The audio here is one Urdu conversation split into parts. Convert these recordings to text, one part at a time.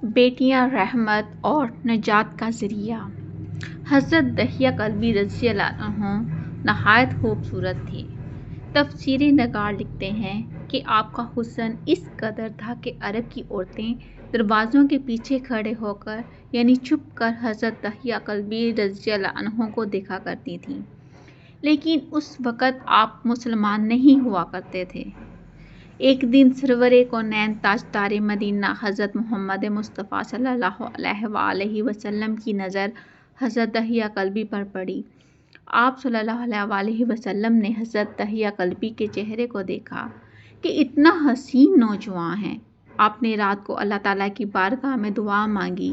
بیٹیاں رحمت اور نجات کا ذریعہ۔ حضرت دہیہ کلبی رضی اللہ عنہ نہایت خوبصورت تھے۔ تفسیر نگار لکھتے ہیں کہ آپ کا حسن اس قدر تھا کہ عرب کی عورتیں دروازوں کے پیچھے کھڑے ہو کر یعنی چھپ کر حضرت دہیہ کلبی رضی اللہ عنہ کو دیکھا کرتی تھیں، لیکن اس وقت آپ مسلمان نہیں ہوا کرتے تھے۔ ایک دن سرور کونین تاجدار مدینہ حضرت محمد مصطفیٰ صلی اللہ علیہ وآلہ وسلم کی نظر حضرت دہیہ کلبی پر پڑی۔ آپ صلی اللہ علیہ وآلہ وسلم نے حضرت دہیہ کلبی کے چہرے کو دیکھا کہ اتنا حسین نوجوان ہے۔ آپ نے رات کو اللہ تعالیٰ کی بارگاہ میں دعا مانگی،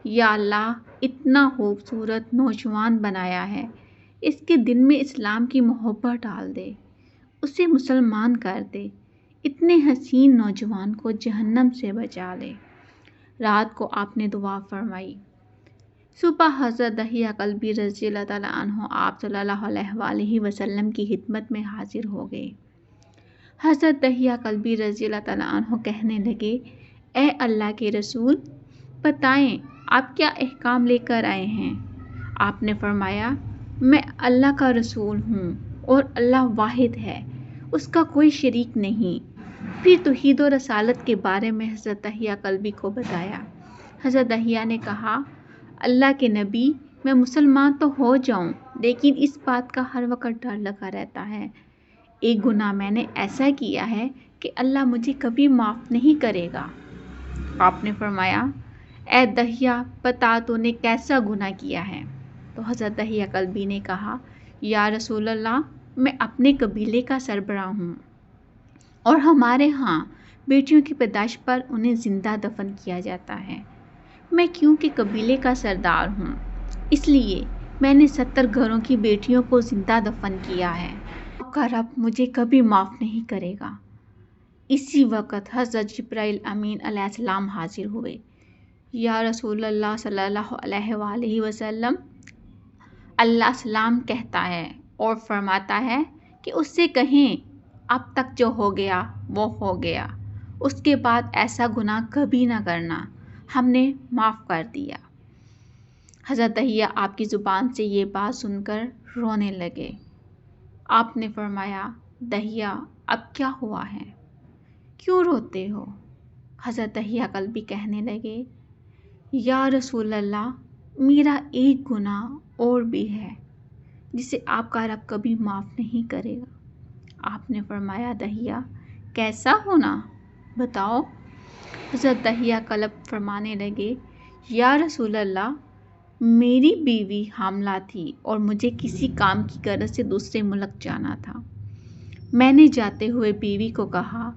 یا اللہ اتنا خوبصورت نوجوان بنایا ہے، اس کے دل میں اسلام کی محبت ڈال دے، اسے مسلمان کر دے، اتنے حسین نوجوان کو جہنم سے بچا لے۔ رات کو آپ نے دعا فرمائی۔ صبح حضرت دہیہ کلبی رضی اللہ تعالیٰ عنہ آپ صلی اللہ علیہ وآلہ وسلم کی خدمت میں حاضر ہو گئے۔ حضرت دہیہ کلبی رضی اللہ تعالیٰ عنہ کہنے لگے، اے اللہ کے رسول، بتائیں آپ کیا احکام لے کر آئے ہیں؟ آپ نے فرمایا، میں اللہ کا رسول ہوں اور اللہ واحد ہے، اس کا کوئی شریک نہیں۔ پھر توحید و رسالت کے بارے میں حضرت دہیہ کلبی کو بتایا۔ حضرت دہیہ نے کہا، اللہ کے نبی، میں مسلمان تو ہو جاؤں لیکن اس بات کا ہر وقت ڈر لگا رہتا ہے، ایک گناہ میں نے ایسا کیا ہے کہ اللہ مجھے کبھی معاف نہیں کرے گا۔ آپ نے فرمایا، اے دہیہ بتا تو نے کیسا گناہ کیا ہے؟ تو حضرت دہیہ کلبی نے کہا، یا رسول اللہ، میں اپنے قبیلے کا سربراہ ہوں اور ہمارے ہاں بیٹیوں کی پیدائش پر انہیں زندہ دفن کیا جاتا ہے۔ میں کیونکہ قبیلے کا سردار ہوں، اس لیے میں نے 70 گھروں کی بیٹیوں کو زندہ دفن کیا ہے۔ آپ کا رب مجھے کبھی معاف نہیں کرے گا۔ اسی وقت حضرت جبرائیل امین علیہ السلام حاضر ہوئے۔ یا رسول اللہ صلی اللہ علیہ وآلہ وسلم، اللہ سلام کہتا ہے اور فرماتا ہے کہ اس سے کہیں اب تک جو ہو گیا وہ ہو گیا، اس کے بعد ایسا گناہ کبھی نہ کرنا، ہم نے معاف کر دیا۔ حضرت دہیہ آپ کی زبان سے یہ بات سن کر رونے لگے۔ آپ نے فرمایا، دہیہ اب کیا ہوا ہے، کیوں روتے ہو؟ حضرت دہیہ کلبی کہنے لگے، یا رسول اللہ، میرا ایک گناہ اور بھی ہے جسے آپ کا رب کبھی معاف نہیں کرے گا۔ آپ نے فرمایا، دہیہ کیسا ہونا بتاؤ؟ حضرت دہیہ کلب فرمانے لگے، یا رسول اللہ، میری بیوی حاملہ تھی اور مجھے کسی کام کی غرض سے دوسرے ملک جانا تھا۔ میں نے جاتے ہوئے بیوی کو کہا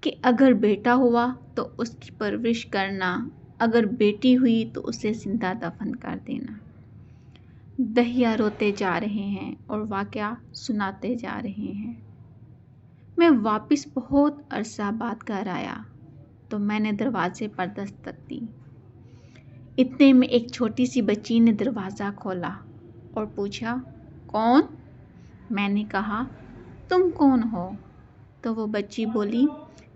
کہ اگر بیٹا ہوا تو اس کی پرورش کرنا، اگر بیٹی ہوئی تو اسے زندہ دفن کر دینا۔ دہیہ روتے جا رہے ہیں اور واقعہ سناتے جا رہے ہیں۔ میں واپس بہت عرصہ بعد گھر آیا تو میں نے دروازے پر دستک دی۔ اتنے میں ایک چھوٹی سی بچی نے دروازہ کھولا اور پوچھا، کون؟ میں نے کہا، تم کون ہو؟ تو وہ بچی بولی،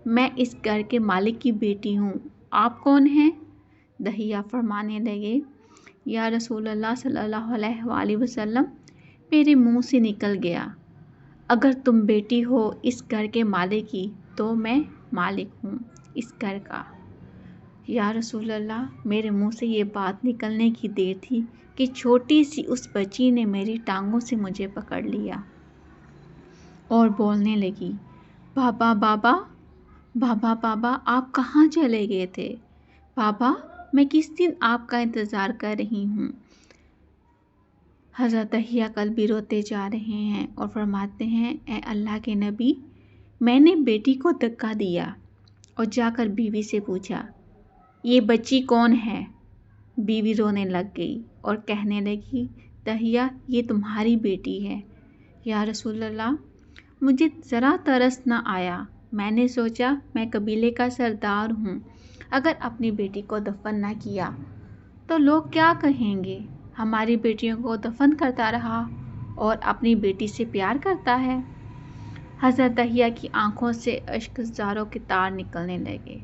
میں اس گھر کے مالک کی بیٹی ہوں، آپ کون ہیں؟ دہیہ فرمانے لگے، یا رسول اللہ صلی اللہ علیہ وآلہ وسلم، میرے منہ سے نکل گیا، اگر تم بیٹی ہو اس گھر کے مالک کی تو میں مالک ہوں اس گھر کا۔ یا رسول اللہ، میرے منہ سے یہ بات نکلنے کی دیر تھی کہ چھوٹی سی اس بچی نے میری ٹانگوں سے مجھے پکڑ لیا اور بولنے لگی، بابا بابا، بابا بابا، آپ کہاں چلے گئے تھے؟ بابا، میں کس دن آپ کا انتظار کر رہی ہوں۔ حضرت دہیہ کلبی روتے جا رہے ہیں اور فرماتے ہیں، اے اللہ کے نبی، میں نے بیٹی کو دھکا دیا اور جا کر بیوی سے پوچھا، یہ بچی کون ہے؟ بیوی رونے لگ گئی اور کہنے لگی، دہیہ یہ تمہاری بیٹی ہے۔ یا رسول اللہ، مجھے ذرا ترس نہ آیا، میں نے سوچا میں قبیلے کا سردار ہوں، اگر اپنی بیٹی کو دفن نہ کیا تو لوگ کیا کہیں گے، ہماری بیٹیوں کو دفن کرتا رہا اور اپنی بیٹی سے پیار کرتا ہے۔ حضرت دہیہ کی آنکھوں سے اشک زاروں کے تار نکلنے لگے۔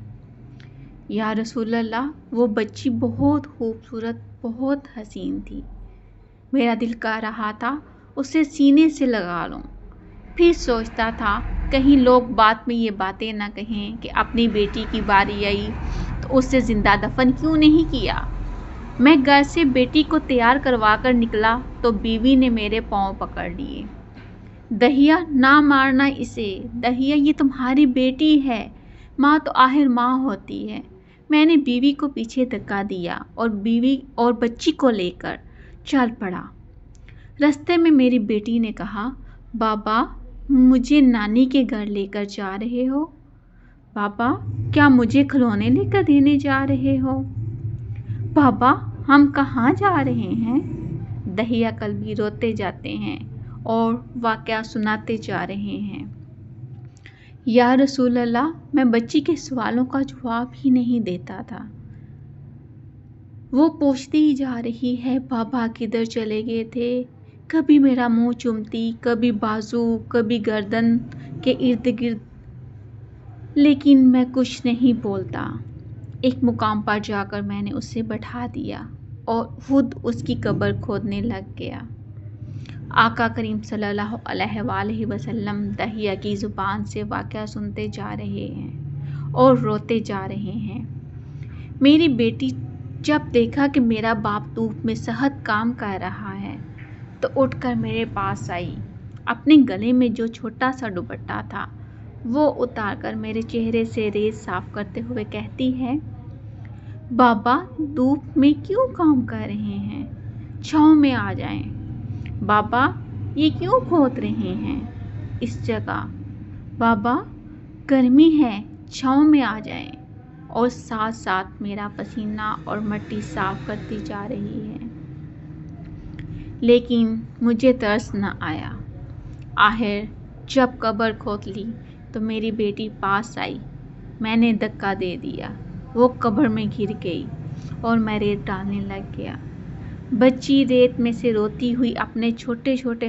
یا رسول اللہ، وہ بچی بہت خوبصورت، بہت حسین تھی۔ میرا دل کہہ رہا تھا اسے سینے سے لگا لوں۔ پھر سوچتا تھا کہیں لوگ بعد میں یہ باتیں نہ کہیں کہ اپنی بیٹی کی باری آئی تو اسے زندہ دفن کیوں نہیں کیا۔ میں گھر سے بیٹی کو تیار کروا کر نکلا تو بیوی نے میرے پاؤں پکڑ لیے۔ دہیا، نہ مارنا اسے، دہیا یہ تمہاری بیٹی ہے، ماں تو آخر ماں ہوتی ہے۔ میں نے بیوی کو پیچھے دھکا دیا اور بیوی اور بچی کو لے کر چل پڑا۔ رستے میں میری بیٹی نے کہا، بابا مجھے نانی کے گھر لے کر جا رہے ہو؟ بابا کیا مجھے کھلونے لے کر دینے جا رہے ہو؟ بابا ہم کہاں جا رہے ہیں؟ دہیا قلبی روتے جاتے ہیں اور واقعہ سناتے جا رہے ہیں۔ یا رسول اللہ، میں بچی کے سوالوں کا جواب ہی نہیں دیتا تھا۔ وہ پوچھتی ہی جا رہی ہے، بابا کدھر چلے گئے تھے؟ کبھی میرا منہ چومتی، کبھی بازو، کبھی گردن کے ارد گرد، لیکن میں کچھ نہیں بولتا۔ ایک مقام پر جا کر میں نے اسے بٹھا دیا اور خود اس کی قبر کھودنے لگ گیا۔ آقا کریم صلی اللہ علیہ وآلہ وسلم دہیا کی زبان سے واقعہ سنتے جا رہے ہیں اور روتے جا رہے ہیں۔ میری بیٹی جب دیکھا کہ میرا باپ دھوپ میں سخت کام کر رہا ہے تو اٹھ کر میرے پاس آئی۔ اپنے گلے میں جو چھوٹا سا دوپٹہ تھا وہ اتار کر میرے چہرے سے ریت صاف کرتے ہوئے کہتی ہے، بابا دھوپ میں کیوں کام کر رہے ہیں؟ چھاؤں میں آ جائیں۔ بابا یہ کیوں کھود رہے ہیں اس جگہ؟ بابا گرمی ہے، چھاؤں میں آ جائیں۔ اور ساتھ ساتھ میرا پسینہ اور مٹی صاف کرتی جا رہی ہے۔ لیکن مجھے ترس نہ آیا۔ آخر جب قبر کھود لی تو میری بیٹی پاس آئی، میں نے دھکا دے دیا، وہ قبر میں گر گئی اور میں ریت ڈالنے لگ گیا۔ بچی ریت میں سے روتی ہوئی اپنے چھوٹے چھوٹے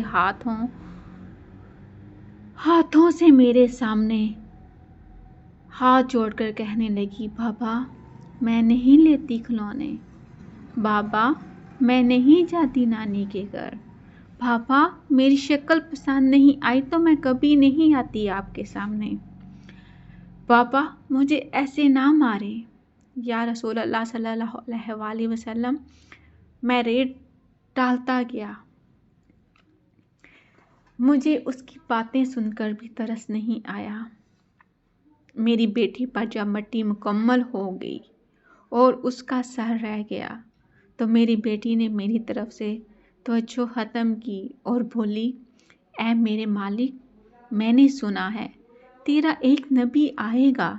ہاتھوں سے میرے سامنے ہاتھ جوڑ کر کہنے لگی، بابا میں نہیں لیتی کھلونے، بابا میں نہیں جاتی نانی کے گھر، بابا میری شکل پسند نہیں آئی تو میں کبھی نہیں آتی آپ کے سامنے، بابا مجھے ایسے نہ مارے۔ یا رسول اللہ صلی اللہ علیہ وآلہ وسلم، میں ریت ڈالتا گیا۔ مجھے اس کی باتیں سن کر بھی ترس نہیں آیا۔ میری بیٹی پر جب مٹی مکمل ہو گئی اور اس کا سر رہ گیا تو میری بیٹی نے میری طرف سے توجہ ختم کی اور بولی، اے میرے مالک، میں نے سنا ہے تیرا ایک نبی آئے گا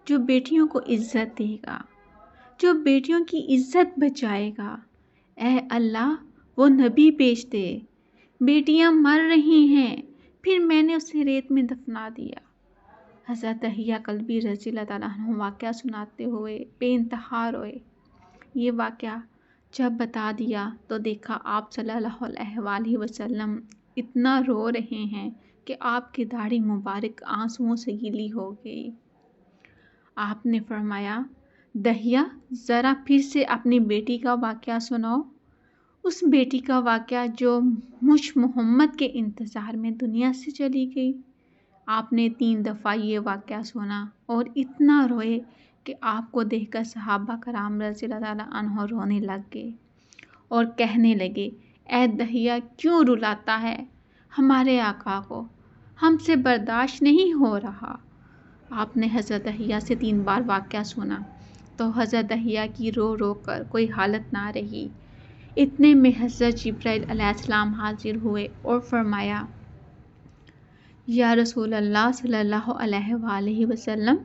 جو بیٹیوں کو عزت دے گا، جو بیٹیوں کی عزت بچائے گا۔ اے اللہ وہ نبی بھیج دے، بیٹیاں مر رہی ہیں۔ پھر میں نے اسے ریت میں دفنا دیا۔ حضرت دہیا کلبی رضی اللہ تعالیٰ عنہ واقعہ سناتے ہوئے بے انتہا روئے۔ یہ واقعہ جب بتا دیا تو دیکھا آپ صلی اللہ علیہ وآلہ وسلم اتنا رو رہے ہیں کہ آپ کی داڑھی مبارک آنسوؤں سے گیلی ہو گئی۔ آپ نے فرمایا، دہیا ذرا پھر سے اپنی بیٹی کا واقعہ سناؤ، اس بیٹی کا واقعہ جو مجھ محمد کے انتظار میں دنیا سے چلی گئی۔ آپ نے 3 دفعہ یہ واقعہ سنا اور اتنا روئے کہ آپ کو دیکھ کر صحابہ کرام رضی اللہ تعالیٰ عنہ رونے لگ گئے اور کہنے لگے، اے دہیا کیوں رلاتا ہے ہمارے آقا کو، ہم سے برداشت نہیں ہو رہا۔ آپ نے حضرت دہیا سے 3 بار واقعہ سنا تو حضرت دہیا کی رو رو کر کوئی حالت نہ رہی۔ اتنے میں حضرت جبرائیل علیہ السلام حاضر ہوئے اور فرمایا، یا رسول اللہ صلی اللہ علیہ وآلہ وسلم،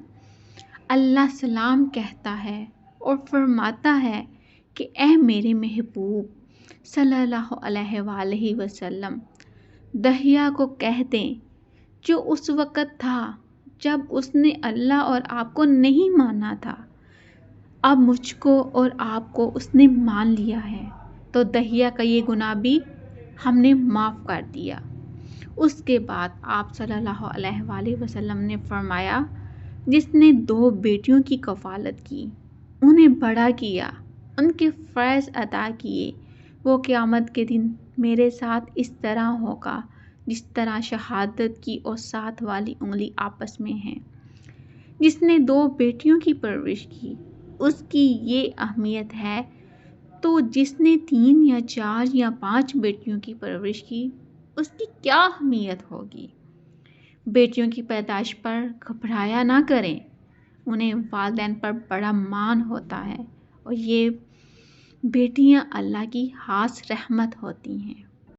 اللہ سلام کہتا ہے اور فرماتا ہے کہ اے میرے محبوب صلی اللہ علیہ وآلہ وسلم، دہیا کو کہہ دیں جو اس وقت تھا جب اس نے اللہ اور آپ کو نہیں مانا تھا، اب مجھ کو اور آپ کو اس نے مان لیا ہے تو دہیا کا یہ گناہ بھی ہم نے معاف کر دیا۔ اس کے بعد آپ صلی اللہ علیہ وآلہ وسلم نے فرمایا، جس نے 2 بیٹیوں کی کفالت کی انہیں بڑا کیا، ان کے فرائض ادا کیے، وہ قیامت کے دن میرے ساتھ اس طرح ہوگا جس طرح شہادت کی اور ساتھ والی انگلی آپس میں ہیں۔ جس نے 2 بیٹیوں کی پرورش کی اس کی یہ اہمیت ہے، تو جس نے 3 یا 4 یا 5 بیٹیوں کی پرورش کی اس کی کیا اہمیت ہوگی؟ بیٹیوں کی پیدائش پر گھبرایا نہ کریں، انہیں والدین پر بڑا مان ہوتا ہے، اور یہ بیٹیاں اللہ کی خاص رحمت ہوتی ہیں۔